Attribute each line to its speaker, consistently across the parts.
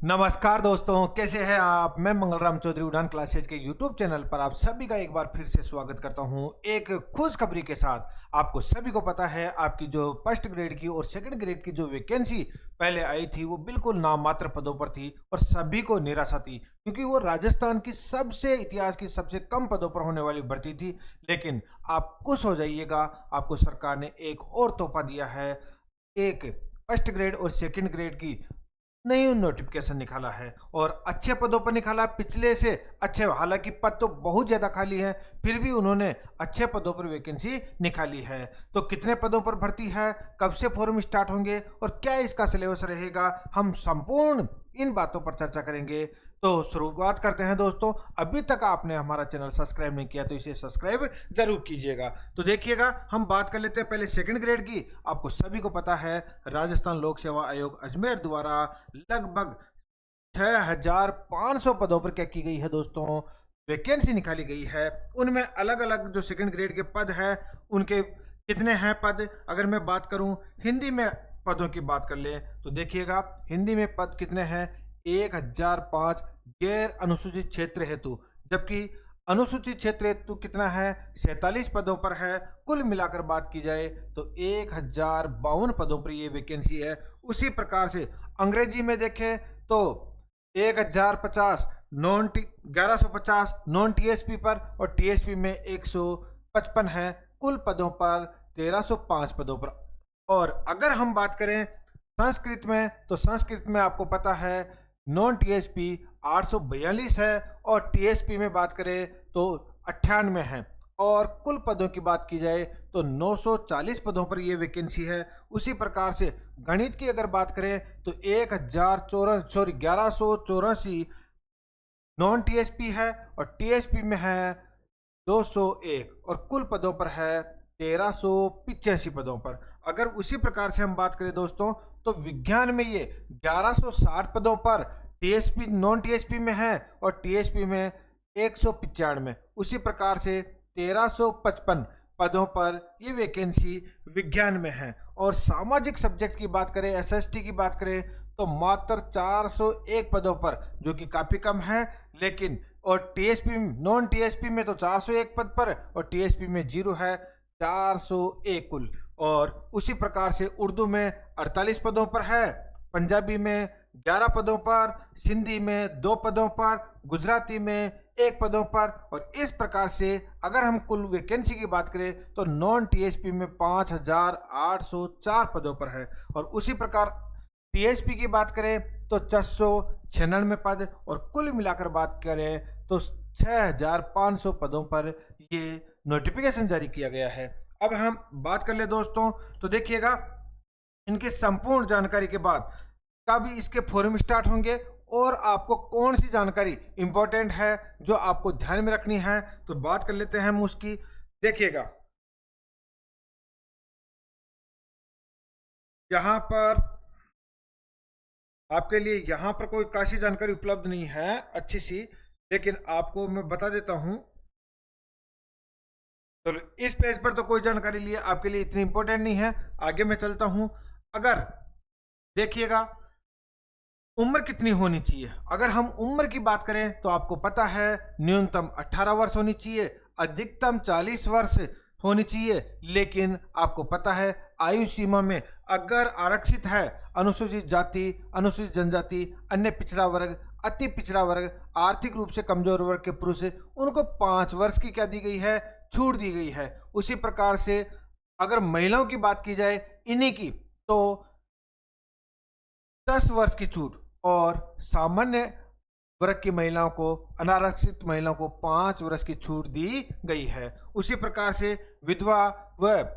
Speaker 1: नमस्कार दोस्तों, कैसे हैं आप। मैं मंगलराम चौधरी उड़ान क्लासेज के यूट्यूब चैनल पर आप सभी का एक बार फिर से स्वागत करता हूं एक खुशखबरी के साथ। आपको सभी को पता है, आपकी जो फर्स्ट ग्रेड की और सेकंड ग्रेड की जो वैकेंसी पहले आई थी वो बिल्कुल नाममात्र पदों पर थी और सभी को निराशा थी, क्योंकि वो राजस्थान की सबसे इतिहास की सबसे कम पदों पर होने वाली भर्ती थी। लेकिन आप खुश हो जाइएगा, आपको सरकार ने एक और तोहफा दिया है। एक फर्स्ट ग्रेड और सेकंड ग्रेड की नई नोटिफिकेशन निकाला है और अच्छे पदों पर निकाला, पिछले से अच्छे। हालांकि पद तो बहुत ज़्यादा खाली हैं, फिर भी उन्होंने अच्छे पदों पर वैकेंसी निकाली है। तो कितने पदों पर भर्ती है, कब से फॉर्म स्टार्ट होंगे और क्या इसका सिलेबस रहेगा, हम संपूर्ण इन बातों पर चर्चा करेंगे। तो शुरुआत करते हैं दोस्तों। अभी तक आपने हमारा चैनल सब्सक्राइब नहीं किया तो इसे सब्सक्राइब जरूर कीजिएगा। तो देखिएगा, हम बात कर लेते हैं पहले सेकंड ग्रेड की। आपको सभी को पता है, राजस्थान लोक सेवा आयोग अजमेर द्वारा लगभग 6500 पदों पर क्या की गई है दोस्तों, वैकेंसी निकाली गई है। उनमें अलग अलग जो सेकंड ग्रेड के पद है उनके कितने हैं पद, अगर मैं बात करूं हिंदी में पदों की बात कर ले तो देखिएगा, हिंदी में पद कितने हैं 1005 गैर अनुसूचित क्षेत्र हेतु, जबकि अनुसूचित क्षेत्र हेतु कितना है 47 पदों पर है। कुल मिलाकर बात की जाए तो 1052 पदों पर ये वैकेंसी है। उसी प्रकार से अंग्रेजी में देखें तो 1050 1150 नॉन टीएसपी पर और टीएसपी में 155 है। कुल पदों पर 1305 पदों पर। और अगर हम बात करें संस्कृत में तो संस्कृत में आपको पता है नॉन टीएसपी 842 है और टीएसपी में बात करें तो 98 है। और कुल पदों की बात की जाए तो 940 पदों पर यह वैकेंसी है। उसी प्रकार से गणित की अगर बात करें तो 1184 नॉन टीएसपी है और टीएसपी में है 201 और कुल पदों पर है 1385 पदों पर। अगर उसी प्रकार से हम बात करें दोस्तों तो विज्ञान में ये 1160 पदों पर टीएसपी नॉन टीएसपी में है और टीएसपी में 195। उसी प्रकार से 1355 पदों पर ये वैकेंसी विज्ञान में है। और सामाजिक सब्जेक्ट की बात करें, एसएसटी की बात करें तो मात्र 401 पदों पर, जो कि काफ़ी कम है। लेकिन और टीएसपी नॉन टीएसपी में तो 401 पद पर और टीएसपी में 0 है, 401 कुल। और उसी प्रकार से उर्दू में 48 पदों पर है, पंजाबी में 11 पदों पर, सिंधी में 2 पदों पर, गुजराती में 1 पदों पर। और इस प्रकार से अगर हम कुल वैकेंसी की बात करें तो नॉन टीएसपी में 5804 पदों पर है। और उसी प्रकार टीएसपी की बात करें तो 696 पद और कुल मिलाकर बात करें तो 6500 पदों पर ये नोटिफिकेशन जारी किया गया है। अब हम बात कर ले दोस्तों तो देखिएगा, इनकी संपूर्ण जानकारी के बाद कब इसके फॉर्म स्टार्ट होंगे और आपको कौन सी जानकारी इंपॉर्टेंट है जो आपको ध्यान में रखनी है, तो बात कर लेते हैं हम उसकी। देखिएगा, यहां पर आपके लिए यहां पर कोई खासी जानकारी उपलब्ध नहीं है अच्छी सी, लेकिन आपको मैं बता देता हूं। तो इस पेज पर तो कोई जानकारी लिए आपके लिए इतनी इंपॉर्टेंट नहीं है। आगे मैं चलता हूं। अगर देखिएगा, उम्र कितनी होनी चाहिए, अगर हम उम्र की बात करें तो आपको पता है न्यूनतम 18 वर्ष होनी चाहिए, अधिकतम 40 वर्ष होनी चाहिए। लेकिन आपको पता है आयु सीमा में अगर आरक्षित है अनुसूचित जाति, अनुसूचित जनजाति, अन्य पिछड़ा वर्ग, अति पिछड़ा वर्ग, आर्थिक रूप से कमजोर वर्ग के पुरुष, उनको 5 वर्ष की क्या दी गई है, छूट दी गई है। उसी प्रकार से अगर महिलाओं की बात की जाए इन्हीं की तो 10 वर्ष की छूट, और सामान्य वर्ग की महिलाओं को, अनारक्षित महिलाओं को 5 वर्ष की छूट दी गई है। उसी प्रकार से विधवा व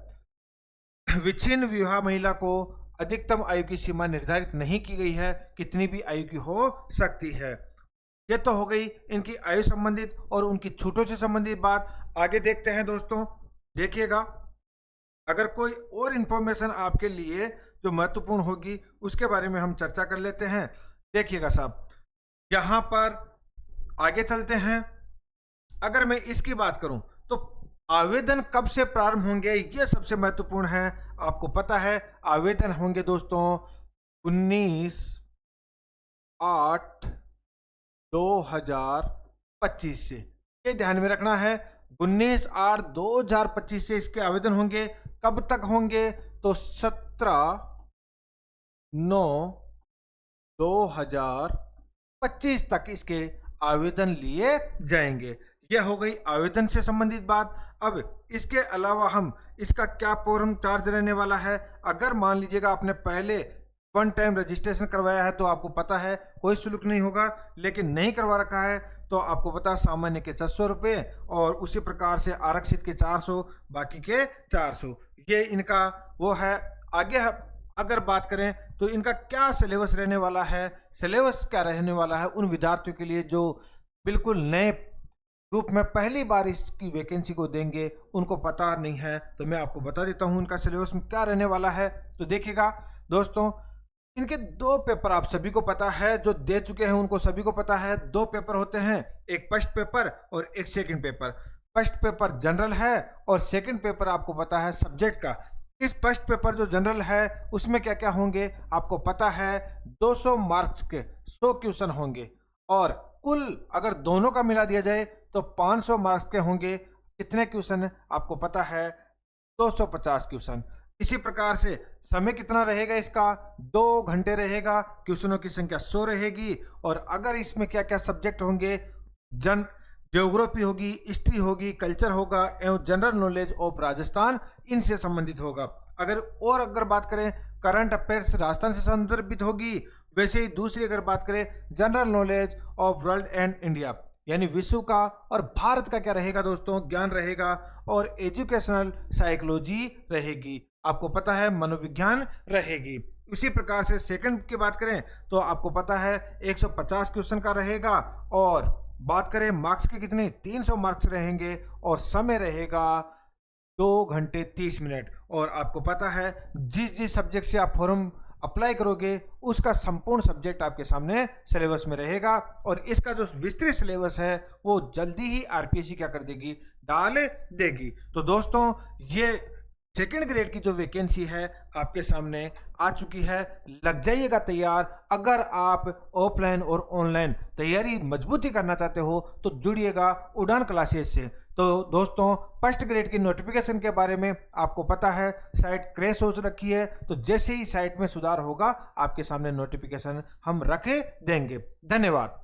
Speaker 1: विच्छिन्न विवाह महिला को अधिकतम आयु की सीमा निर्धारित नहीं की गई है, कितनी भी आयु की हो सकती है। ये तो हो गई इनकी आयु संबंधित और उनकी छूटों से संबंधित बात। आगे देखते हैं दोस्तों। देखिएगा, अगर कोई और इंफॉर्मेशन आपके लिए जो महत्वपूर्ण होगी उसके बारे में हम चर्चा कर लेते हैं। देखिएगा साहब, यहाँ पर आगे चलते हैं। अगर मैं इसकी बात करूं तो आवेदन कब से प्रारंभ होंगे, ये सबसे महत्वपूर्ण है। आपको पता है आवेदन होंगे दोस्तों 19 8/2025 से। ये ध्यान में रखना है, 19/8/2025 से इसके आवेदन होंगे। कब तक होंगे? तो 17/9/2025 तक इसके आवेदन लिए जाएंगे। यह हो गई आवेदन से संबंधित बात। अब इसके अलावा हम इसका क्या फॉर्म चार्ज रहने वाला है। अगर मान लीजिएगा आपने पहले वन टाइम रजिस्ट्रेशन करवाया है तो आपको पता है कोई शुल्क नहीं होगा, लेकिन नहीं करवा रखा है तो आपको पता है सामान्य के 600 रुपये और उसी प्रकार से आरक्षित के 400, बाकी के 400। ये इनका वो है। आगे अगर बात करें तो इनका क्या सिलेबस रहने वाला है, सिलेबस क्या रहने वाला है उन विद्यार्थियों के लिए जो बिल्कुल नए रूप में पहली बार इसकी वैकेंसी को देंगे, उनको पता नहीं है, तो मैं आपको बता देता हूं इनका सिलेबस में क्या रहने वाला है। तो देखिएगा दोस्तों, इनके 2 पेपर आप सभी को पता है, जो दे चुके हैं उनको सभी को पता है। 2 पेपर होते हैं, एक फर्स्ट पेपर और एक second paper. First paper general है और सेकंड पेपर आपको पता है सब्जेक्ट का। इस फर्स्ट पेपर जो जनरल है उसमें क्या क्या होंगे आपको पता है। 200 मार्क्स के 100 क्वेश्चन होंगे और कुल अगर दोनों का मिला दिया जाए तो 500 मार्क्स के होंगे। कितने क्वेश्चन आपको पता है? 250 क्वेश्चन। इसी प्रकार से समय कितना रहेगा इसका? 2 घंटे रहेगा। क्वेश्चनों की संख्या 100 रहेगी। और अगर इसमें क्या क्या सब्जेक्ट होंगे, ज्योग्राफी होगी, हिस्ट्री होगी, कल्चर होगा एवं जनरल नॉलेज ऑफ राजस्थान इनसे संबंधित होगा। अगर बात करें करंट अफेयर्स राजस्थान से संदर्भित होगी। वैसे ही दूसरी अगर बात करें general knowledge of world and India, यानी विश्व का और भारत का क्या रहेगा दोस्तों, ज्ञान रहेगा। और एजुकेशनल साइकोलॉजी रहेगी, आपको पता है मनोविज्ञान रहेगी। इसी प्रकार से सेकंड की बात करें तो आपको पता है 150 क्वेश्चन का रहेगा। और बात करें मार्क्स के कितने, 300 मार्क्स रहेंगे और समय रहेगा 2 घंटे 30 मिनट। और आपको पता है जिस जिस सब्जेक्ट से आप फॉर्म अप्लाई करोगे उसका संपूर्ण सब्जेक्ट आपके सामने सिलेबस में रहेगा। और इसका जो विस्तृत सिलेबस है वो जल्दी ही आरपीएससी क्या कर देगी, डाल देगी। तो दोस्तों ये सेकेंड ग्रेड की जो वैकेंसी है आपके सामने आ चुकी है, लग जाइएगा तैयार। अगर आप ऑफलाइन और ऑनलाइन तैयारी मजबूती करना चाहते हो तो जुड़िएगा उड़ान क्लासेस से। तो दोस्तों फर्स्ट ग्रेड की नोटिफिकेशन के बारे में आपको पता है साइट क्रैश हो रखी है, तो जैसे ही साइट में सुधार होगा आपके सामने नोटिफिकेशन हम रखे देंगे। धन्यवाद।